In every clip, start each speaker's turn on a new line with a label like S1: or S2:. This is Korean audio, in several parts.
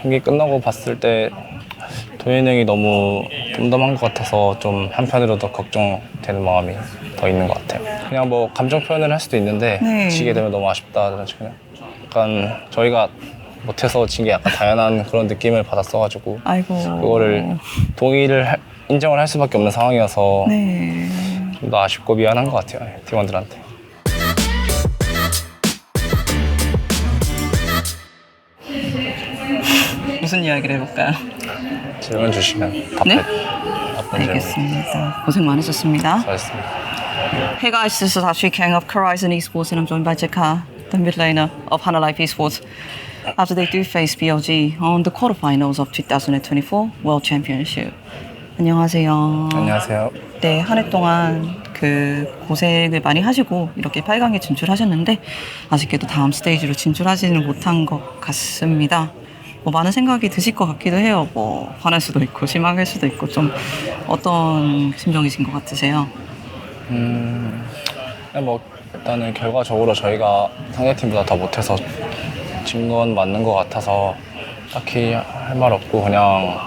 S1: 경기 끝나고 봤을 때 도현이 형이 너무 덤덤한 것 같아서 좀 한편으로도 걱정되는 마음이 더 있는 것 같아요. 그냥 뭐 감정 표현을 할 수도 있는데
S2: 네.
S1: 지게 되면 너무 아쉽다 그런 식으로 약간 저희가 못해서 진 게 약간 당연한 그런 느낌을 받았어가지고
S2: 아이고.
S1: 그거를 인정을 할 수밖에 없는 상황이어서
S2: 네.
S1: 좀 더 아쉽고 미안한 것 같아요, 팀원들한테.
S2: 무슨 이야기를 해볼까요?
S1: 질문 주시면
S2: 네?
S1: 답변 질문.
S2: 알겠습니다. 고생 많으셨습니다.
S1: 잘했습니다.
S2: Hey guys, this is Ashley Kang of Horizon Esports and I'm joined by Jekha, the mid laner of Hana Life Esports. After they do face BLG on the quarterfinals of 2024 World Championship. 안녕하세요.
S1: 안녕하세요.
S2: 네, 한 해 동안 그 고생을 많이 하시고 이렇게 8강에 진출하셨는데 아쉽게도 다음 스테이지로 진출하지는 못한 것 같습니다. 뭐 많은 생각이 드실 것 같기도 해요. 뭐 화날 수도 있고 실망할 수도 있고 좀 어떤 심정이신 것 같으세요?
S1: 그냥 뭐 일단은 결과적으로 저희가 상대팀보다 더 못해서 진 건 맞는 것 같아서 딱히 할 말 없고 그냥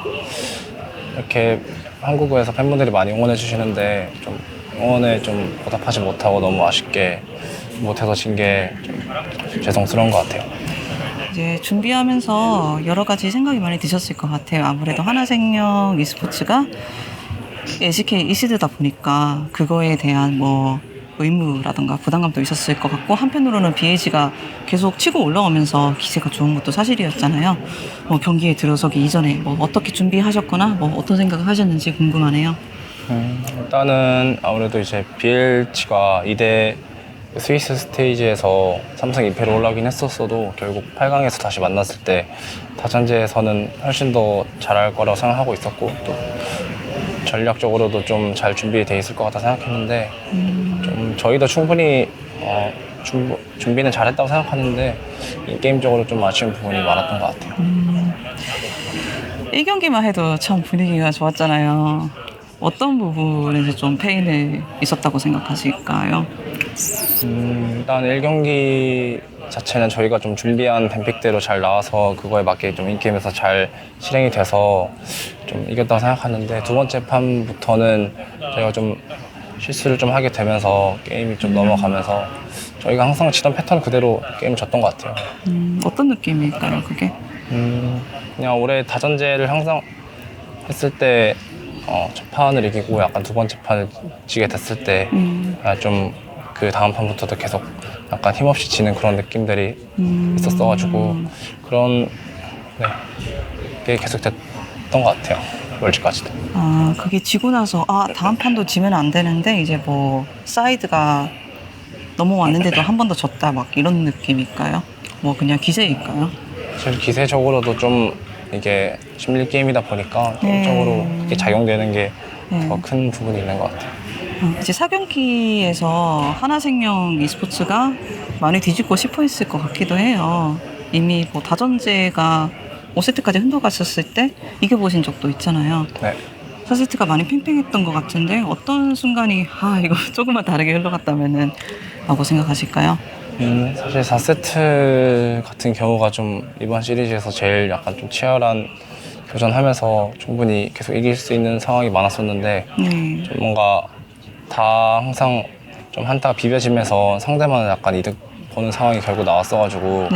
S1: 이렇게 한국에서 팬분들이 많이 응원해 주시는데 좀 응원에 좀 보답하지 못하고 너무 아쉽게 못해서 진 게 좀 죄송스러운 것 같아요.
S2: 이제 준비하면서 여러 가지 생각이 많이 드셨을 것 같아요. 아무래도 하나생명 e스포츠가 LCK 이시드다 보니까 그거에 대한 뭐 의무라던가 부담감도 있었을 것 같고 한편으로는 BAG가 계속 치고 올라오면서 기세가 좋은 것도 사실이었잖아요. 뭐 경기에 들어서기 이전에 뭐 어떻게 준비하셨거나 뭐 어떤 생각을 하셨는지 궁금하네요.
S1: 일단은 아무래도 이제 BLG가 2대 스위스 스테이지에서 3승 2패로 올라오긴 했었어도 결국 8강에서 다시 만났을 때 다전제에서는 훨씬 더 잘할 거라고 생각하고 있었고 또 전략적으로도 좀 잘 준비돼 있을 것 같다 생각했는데 좀 저희도 충분히 준비는 잘했다고 생각하는데 이 게임적으로 좀 아쉬운 부분이 많았던 것 같아요.
S2: 1경기만 해도 참 분위기가 좋았잖아요. 어떤 부분에서 좀 페인이 있었다고 생각하실까요?
S1: 일단 1경기 자체는 저희가 좀 준비한 뱀픽대로 잘 나와서 그거에 맞게 좀 인게임에서 잘 실행이 돼서 좀 이겼다고 생각하는데 두 번째 판부터는 저희가 좀 실수를 좀 하게 되면서 게임이 좀 넘어가면서 저희가 항상 치던 패턴 그대로 게임을 졌던 것 같아요.
S2: 어떤 느낌일까요, 그게?
S1: 그냥 올해 다전제를 항상 했을 때 첫 판을 이기고 약간 두 번째 판을 지게 됐을 때 좀 그 다음 판부터도 계속 약간 힘없이 지는 그런 느낌들이 있었어가지고 그런 게 계속 됐던 것 같아요. 월즈까지도.
S2: 아, 그게 지고 나서 다음 판도 지면 안 되는데 이제 뭐 사이드가 넘어왔는데도 한 번 더 졌다 막 이런 느낌일까요? 뭐 그냥 기세일까요?
S1: 사실 기세적으로도 좀 이게 심리 게임이다 보니까 게임적으로 그게 작용되는 게 더 큰 부분이 있는 것 같아요.
S2: 이제 4경기에서 하나생명 e스포츠가 많이 뒤집고 싶어 했을 것 같기도 해요. 이미 뭐 다전제가 5세트까지 흔들어갔었을 때 이겨보신 적도 있잖아요.
S1: 네.
S2: 4세트가 많이 팽팽했던 것 같은데 어떤 순간이 이거 조금만 다르게 흘러갔다면은 라고 생각하실까요?
S1: 사실 4세트 같은 경우가 좀 이번 시리즈에서 제일 약간 좀 치열한 교전하면서 충분히 계속 이길 수 있는 상황이 많았었는데 좀 뭔가 다 항상 좀 한타가 비벼지면서 상대만 약간 이득 보는 상황이 결국 나왔어가지고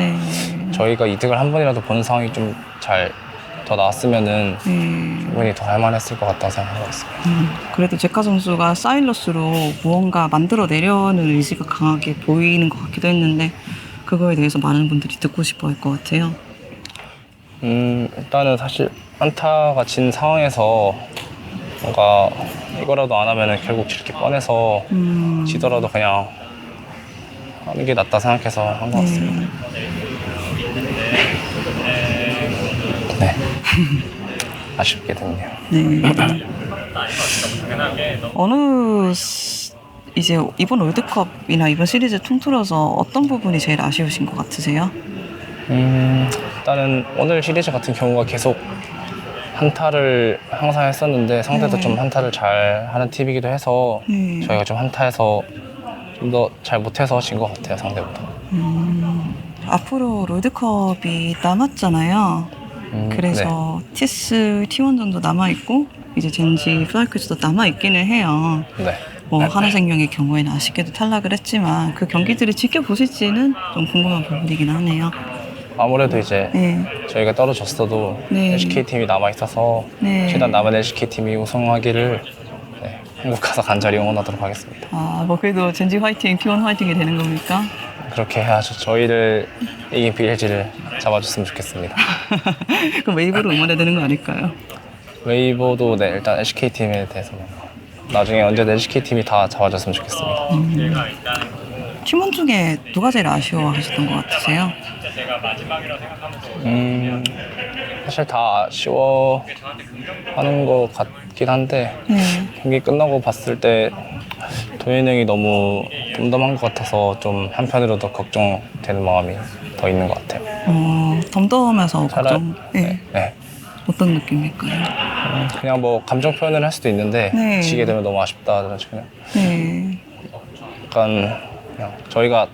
S1: 저희가 이득을 한 번이라도 보는 상황이 좀 잘 더 나왔으면은 충분히 더 할만했을 것 같다고 생각하고 있습니다.
S2: 그래도 제카 선수가 사일러스로 무언가 만들어내려는 의지가 강하게 보이는 것 같기도 했는데 그거에 대해서 많은 분들이 듣고 싶어 할 것 같아요.
S1: 일단은 사실 한타가 진 상황에서 뭔가 이거라도 안 하면은 결국 질 게 뻔해서 지더라도 그냥 하는 게 낫다 생각해서 한 것 같습니다. 네. 아쉽게 됐네요.
S2: 이제 이번 월드컵이나 이번 시리즈 통틀어서 어떤 부분이 제일 아쉬우신 것 같으세요?
S1: 일단은 오늘 시리즈 같은 경우가 계속 한타를 항상 했었는데 상대도 좀 한타를 잘 하는 팀이기도 해서 저희가 좀 한타에서 좀 더 잘 못해서 진 것 같아요, 상대보다.
S2: 앞으로 롤드컵이 남았잖아요. 그래서 티스 T1 정도 남아있고 이제 젠지 플라이크즈도 남아있기는 해요.
S1: 네.
S2: 뭐 하나생명의 경우에는 아쉽게도 탈락을 했지만 그 경기들을 지켜보실지는 좀 궁금한 부분이긴 하네요.
S1: 아무래도 이제
S2: 네.
S1: 저희가 떨어졌어도
S2: 네.
S1: LCK팀이 남아있어서
S2: 네.
S1: 최대한 남은 LCK팀이 우승하기를 네, 한국 가서 간절히 응원하도록 하겠습니다.
S2: 아, 뭐 그래도 젠지 화이팅, T1 화이팅이 되는 겁니까?
S1: 그렇게 해야죠. 저희를 이긴 BLG를 잡아줬으면 좋겠습니다.
S2: 그럼 웨이브로 응원해야 되는 거 아닐까요?
S1: 웨이버도 네, 일단 LCK팀에 대해서는 나중에 언제든 LCK팀이 다 잡아줬으면 좋겠습니다.
S2: 팀원 중에 누가 제일 아쉬워하셨던 것 같으세요?
S1: 사실 다 아쉬워하는 것 같긴 한데
S2: 네.
S1: 경기 끝나고 봤을 때 도현이 형이 너무 덤덤한 것 같아서 좀 한편으로도 걱정되는 마음이 더 있는 것 같아요.
S2: 덤덤해서
S1: 차라리-
S2: 걱정. 네.
S1: 네.
S2: 어떤 느낌일까요?
S1: 그냥 뭐 감정 표현을 할 수도 있는데
S2: 네.
S1: 지게 되면 너무 아쉽다. 그냥
S2: 네.
S1: 약간 그냥 저희가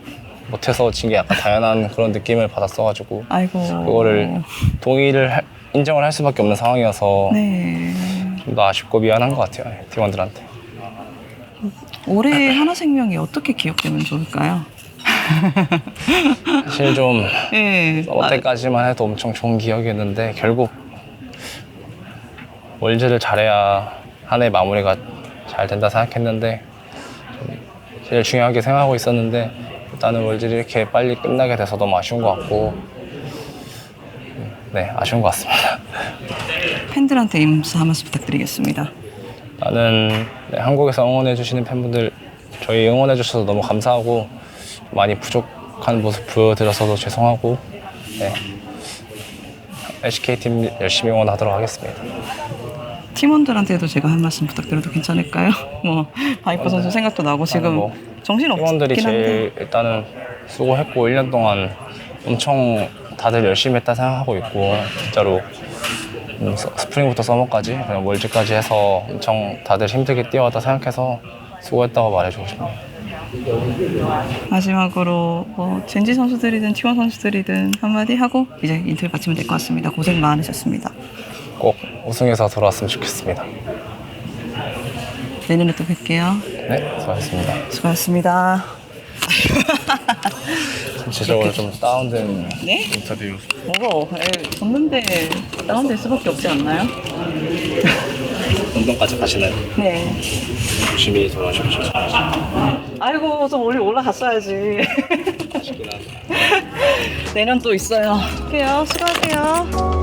S1: 못해서 진 게 약간 당연한 그런 느낌을 받았어가지고
S2: 아이고.
S1: 그거를 인정을 할 수밖에 없는 상황이어서
S2: 네.
S1: 좀 더 아쉽고 미안한 것 같아요. 팀원들한테.
S2: 올해 하나생명이 어떻게 기억되면 좋을까요?
S1: 사실 좀
S2: 네.
S1: 서버 때까지만 해도 엄청 좋은 기억이었는데 결국 월즈를 잘해야 한 해 마무리가 잘 된다 생각했는데 좀 제일 중요하게 생각하고 있었는데 일단은 월즈를 이렇게 빨리 끝나게 돼서 너무 아쉬운 것 같고 네, 아쉬운 것 같습니다.
S2: 팬들한테 인사 한 말씀 부탁드리겠습니다.
S1: 나는 네, 한국에서 응원해 주시는 팬분들 저희 응원해 주셔서 너무 감사하고 많이 부족한 모습 보여드려서도 죄송하고 네, LCK팀 열심히 응원하도록 하겠습니다.
S2: 팀원들한테도 제가 한 말씀 부탁드려도 괜찮을까요? 뭐 바이퍼 선수 생각도 나고 지금
S1: 뭐
S2: 정신없긴
S1: 팀원들이
S2: 한데
S1: 제일 일단은 수고했고 1년 동안 엄청 다들 열심히 했다 생각하고 있고 진짜로 스프링부터 서머까지 그냥 월즈까지 해서 엄청 다들 힘들게 뛰어왔다 생각해서 수고했다고 말해주고 싶네요.
S2: 마지막으로 뭐 젠지 선수들이든 T1 선수들이든 한마디 하고 이제 인터뷰 마치면 될 것 같습니다. 고생 많으셨습니다.
S1: 꼭 우승해서 돌아왔으면 좋겠습니다.
S2: 내년에 또 뵐게요.
S1: 네, 수고하셨습니다.
S2: 수고하셨습니다.
S1: 전체적으로 좀 다운된
S2: 네?
S1: 인터뷰.
S2: 졌는데 다운될 수밖에 없지 않나요?
S1: 런던까지 가시나요?
S2: 네.
S1: 조심히 돌아오십시오.
S2: 아이고 좀 올라갔어야지.
S1: 아쉽긴 한데.
S2: 내년 또 있어요. 할게요. 수고하세요.